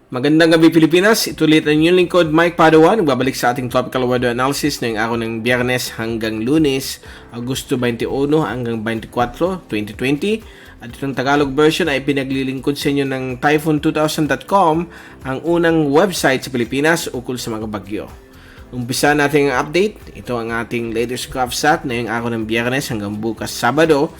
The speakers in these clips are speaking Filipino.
Magandang gabi Pilipinas, ito ulit ang inyong lingkod Mike Padawan, nagbabalik sa ating tropical weather analysis ngayong araw ng Biyernes hanggang Lunes, Agosto 21 hanggang 24, 2020. At itong Tagalog version ay pinaglilingkod sa inyo ng Typhoon2000.com, ang unang website sa Pilipinas ukol sa mga bagyo. Umpisa natin ang update, ito ang ating latest GovSat ngayong araw ng Biyernes hanggang bukas Sabado.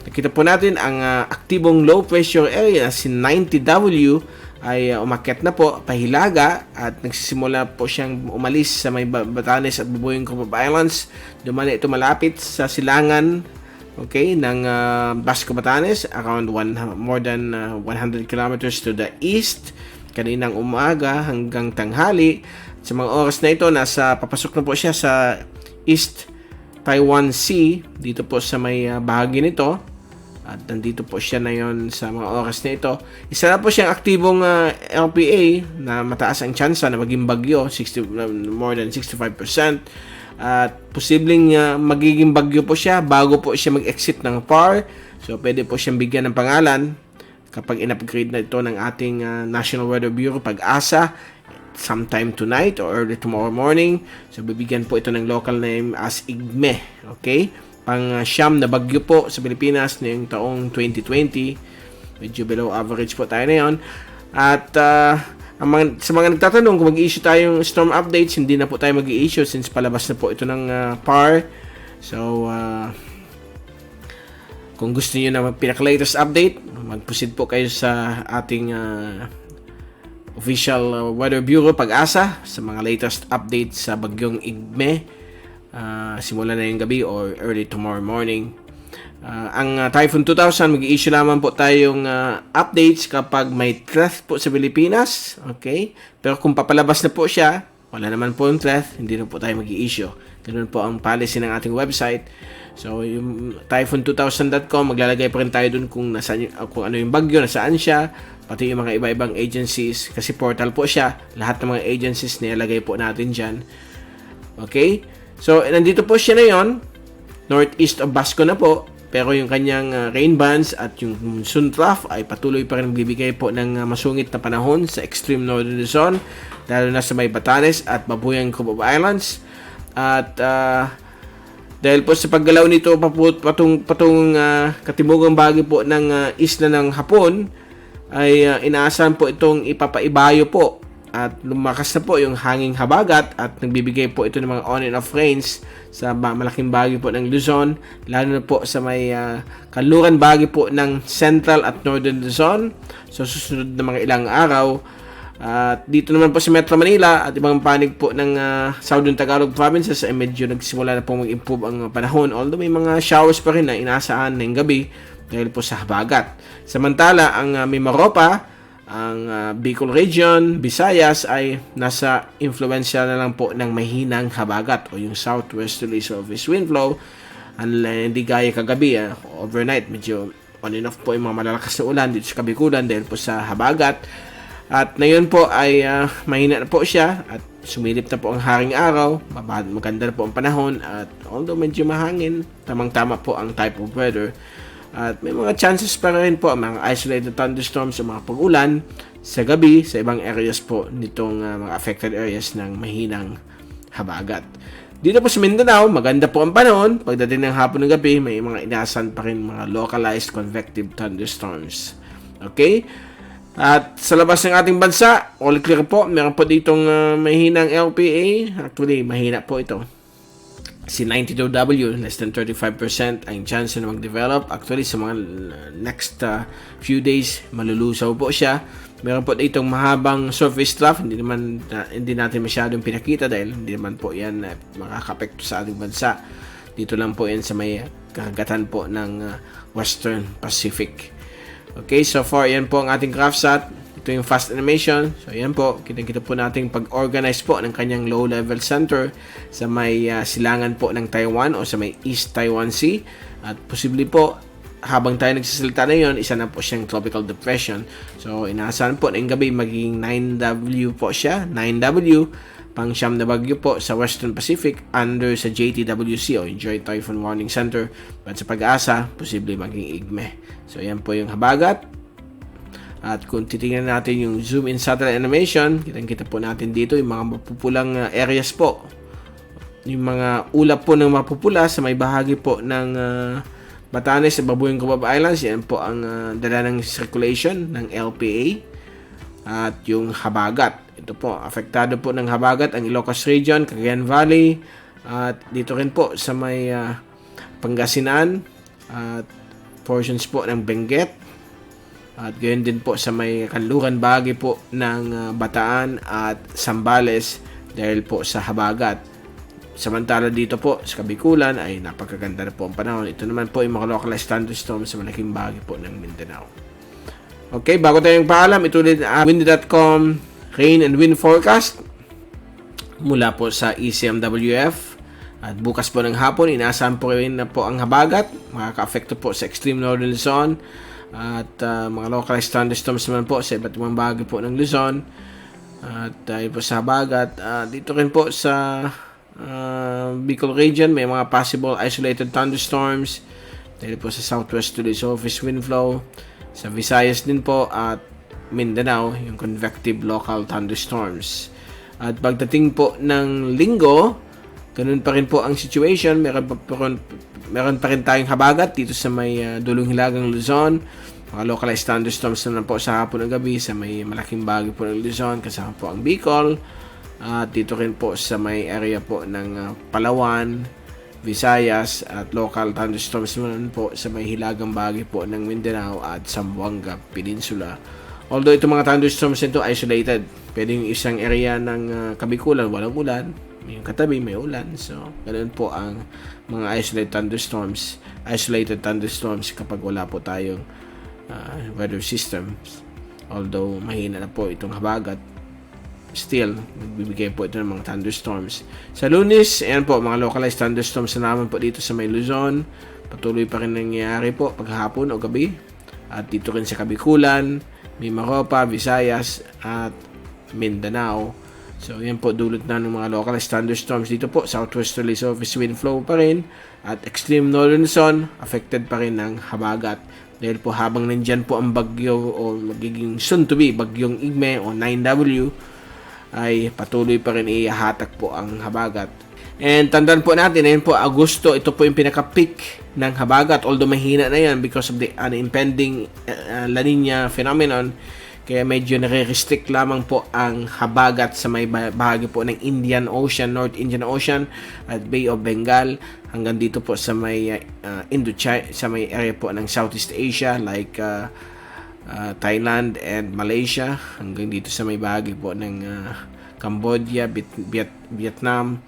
Nakita po natin ang aktibong low pressure area si 90W ay umakyat na po pahilaga at nagsisimula po siyang umalis sa may Batanes at Bubuyong Group of Islands. Dumana ito malapit sa silangan ng Basco Batanes, around more than 100 kilometers to the east kaninang umaga hanggang tanghali. Sa mga oras na ito, papasok na po siya sa East Taiwan Sea, dito po sa may bahagi nito. At nandito po siya na yon sa mga oras na ito. Isa na po siyang aktibong LPA na mataas ang tsansa na maging bagyo, more than 65%. At posibleng magiging bagyo po siya bago po siya mag-exit ng PAR. So pwede po siyang bigyan ng pangalan kapag in-upgrade na ito ng ating National Weather Bureau, Pag-asa, sometime tonight or early tomorrow morning. So bibigyan po ito ng local name as Igme. Okay? Pang-siyam na bagyo po sa Pilipinas ngayong taong 2020. Medyo below average po tayo na yun. At sa mga nagtatanong kung mag-i-issue tayong storm updates, hindi na po tayo mag-i-issue since palabas na po ito ng PAR. So, kung gusto niyo na pinaka-latest update, mag-proceed po kayo sa ating official Weather Bureau, Pag-asa, sa mga latest updates sa bagyong Igme. Simula na yung gabi or early tomorrow morning. Ang Typhoon 2000, mag-i-issue naman po tayong updates kapag may threat po sa Pilipinas. Okay? Pero kung papalabas na po siya, wala naman po yung threat, hindi na po tayo mag-i-issue. Ganun po ang policy ng ating website. So, yung Typhoon2000.com, maglalagay pa rin tayo dun kung ano yung bagyo, nasaan siya, pati yung mga iba-ibang agencies. Kasi portal po siya. Lahat ng mga agencies nilalagay po natin dyan. Okay? So, nandito po siya na yon, northeast of Basco na po, pero yung kanyang rain bands at yung monsoon trough ay patuloy pa rin magbibigay po ng masungit na panahon sa extreme northern Luzon, lalo na sa may Batanes at Babuyang Group of Islands. At dahil po sa paggalaw nito patong katimugang bahagi po ng isla ng Hapon, ay inaasahan po itong ipapaibayo po. At lumakas na po yung hanging habagat at nagbibigay po ito ng mga on and off rains sa malaking bahagi po ng Luzon, lalo na po sa may kanluran bahagi po ng Central at Northern Luzon. So susunod na mga ilang araw. At dito naman po sa Metro Manila at ibang panig po ng Southern Tagalog provinces ay medyo nagsimula na po mag-improve ang panahon, although may mga showers pa rin na inaasahan ngayong gabi dahil po sa habagat. Samantala, ang Mimaropa, ang Bicol Region, Visayas ay nasa influensya na lang po ng mahinang habagat o yung southwesterly surface wind flow. Hindi gaya kagabi, overnight medyo on and off po yung mga malalakas na ulan dito sa Kabikulan dahil po sa habagat. At ngayon po ay mahina na po siya at sumilip na po ang haring araw, maganda na po ang panahon at although medyo mahangin, tamang-tama po ang type of weather. At may mga chances pa rin po mga isolated thunderstorms o mga pag-ulan sa gabi sa ibang areas po nitong mga affected areas ng mahinang habagat. Dito po sa Mindanao, maganda po ang panahon. Pagdating ng hapon ng gabi, may mga inaasahan pa rin mga localized convective thunderstorms. Okay? At sa labas ng ating bansa, all clear po. Meron po ditong mahinang LPA. Actually, mahina po ito. Si 92W, less than 35% ang chance na mag-develop. Actually, sa mga next few days, malulusaw po siya. Meron po itong mahabang surface trough. Hindi natin masyadong pinakita dahil hindi naman po yan makakapekto sa ating bansa. Dito lang po yan sa may karagatan po ng Western Pacific. Okay, so far, yan po ang ating GovSat. Ito yung fast animation. So, yan po. Kita po natin pag-organize po ng kanyang low-level center sa may silangan po ng Taiwan o sa may East Taiwan Sea. At posible po, habang tayo nagsasalita na yun, isa na po siyang tropical depression. So, inaasahan po na yung gabi magiging 9W po siya. 9W, pang-siyam na bagyo po sa Western Pacific under sa JTWC o Joint Typhoon Warning Center. At sa Pag-asa, posible maging Igme. So, yan po yung habagat. At kung titingnan natin yung zoom in satellite animation, kitang-kita po natin dito yung mga mapupulang areas po. Yung mga ulap po ng mapupula sa may bahagi po ng Batanes sa Babuyong Cubab Islands, yan po ang dala ng circulation ng LPA. At yung habagat, ito po, apektado po ng habagat ang Ilocos Region, Cagayan Valley, at dito rin po sa may Pangasinan, at portions po ng Benguet, at gayon din po sa may kanluran bahagi po ng Bataan at Zambales dahil po sa habagat. Samantala dito po sa Kabikulan ay napakaganda na po ang panahon. Ito naman po yung mga localized thunderstorms sa malaking bahagi po ng Mindanao. Okay, bago tayong paalam, ito ulit ang windy.com rain and wind forecast mula po sa ECMWF. At bukas po ng hapon, inaasahan po rin na po ang habagat. Makaka-affecto po sa extreme northern Luzon. At mga localized thunderstorms naman po sa iba't ibang bahagi po ng Luzon. At dahil po sa habagat, dito rin po sa Bicol region, may mga possible isolated thunderstorms dahil po sa southwest to the southeast wind flow. Sa Visayas din po at Mindanao, yung convective local thunderstorms. At pagdating po ng linggo, ganun pa rin po ang situation. Meron pa rin tayong habagat dito sa may dulong hilagang Luzon. Mga localized thunderstorms naman po sa hapon ng gabi sa may malaking bahagi po ng Luzon, kasama po ang Bicol. At dito rin po sa may area po ng Palawan, Visayas at local thunderstorms naman po sa may hilagang bahagi po ng Mindanao at Zamboanga Peninsula. Although itong mga thunderstorms nito isolated, pwede yung isang area ng Kabikulan walang ulan, yung katabi may ulan. So, ganun po ang mga isolated thunderstorms kapag wala po tayong weather systems. Although mahina na po itong habagat, still, nagbibigay po ito ng mga thunderstorms. Sa Lunes, ayan po, mga localized thunderstorms na naman po dito sa may Luzon. Patuloy pa rin nangyayari po paghapon o gabi. At dito rin sa Kabikulan, Mimaropa, Visayas, at Mindanao. So, yan po, dulot na ng mga localized thunderstorms dito po. Southwesterly southeast wind flow pa rin. At extreme northern Luzon, affected pa rin ng habagat. Dahil po habang nandyan po ang bagyo o magiging soon to be, bagyong Igme o 9W, ay patuloy pa rin ihahatak po ang habagat. And tandaan po natin, ayun po, Agosto, ito po yung pinaka-peak ng habagat. Although mahina na yan because of the impending La Nina phenomenon, kaya medyo nare-restrict lamang po ang habagat sa may bahagi po ng Indian Ocean, North Indian Ocean at Bay of Bengal hanggang dito po sa may Indochina, sa may area po ng Southeast Asia like Thailand and Malaysia hanggang dito sa may bahagi po ng Cambodia, Vietnam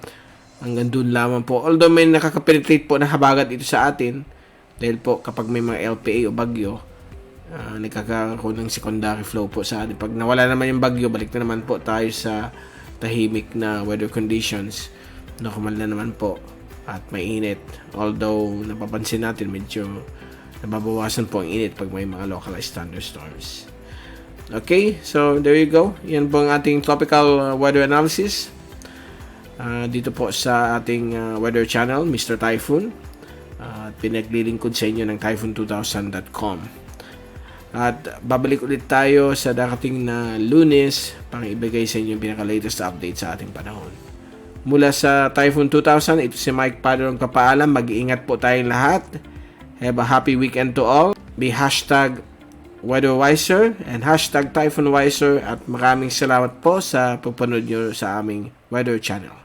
hanggang doon lamang po. Although may nakaka-penetrate po na habagat dito sa atin dahil po kapag may mga LPA o bagyo, nagkakaroon ng secondary flow po sa atin. Pag nawala naman yung bagyo, balik na naman po tayo sa tahimik na weather conditions. Normal na naman po at mainit. Although napapansin natin medyo nababawasan po ang init pag may mga localized thunderstorms. Okay, so there you go. Yan po ang ating tropical weather analysis. Dito po sa ating weather channel, Mr. Typhoon. Pinaglilingkod sa inyo ng typhoon2000.com. At babalik ulit tayo sa darating na Lunes para ibigay sa inyo yung pinaka-latest update sa ating panahon. Mula sa Typhoon 2000, ito si Mike Padron papaalam. Mag-iingat po tayong lahat. Have a happy weekend to all. Be #WeatherWiser and #TyphoonWiser at maraming salamat po sa pagpanood nyo sa aming weather channel.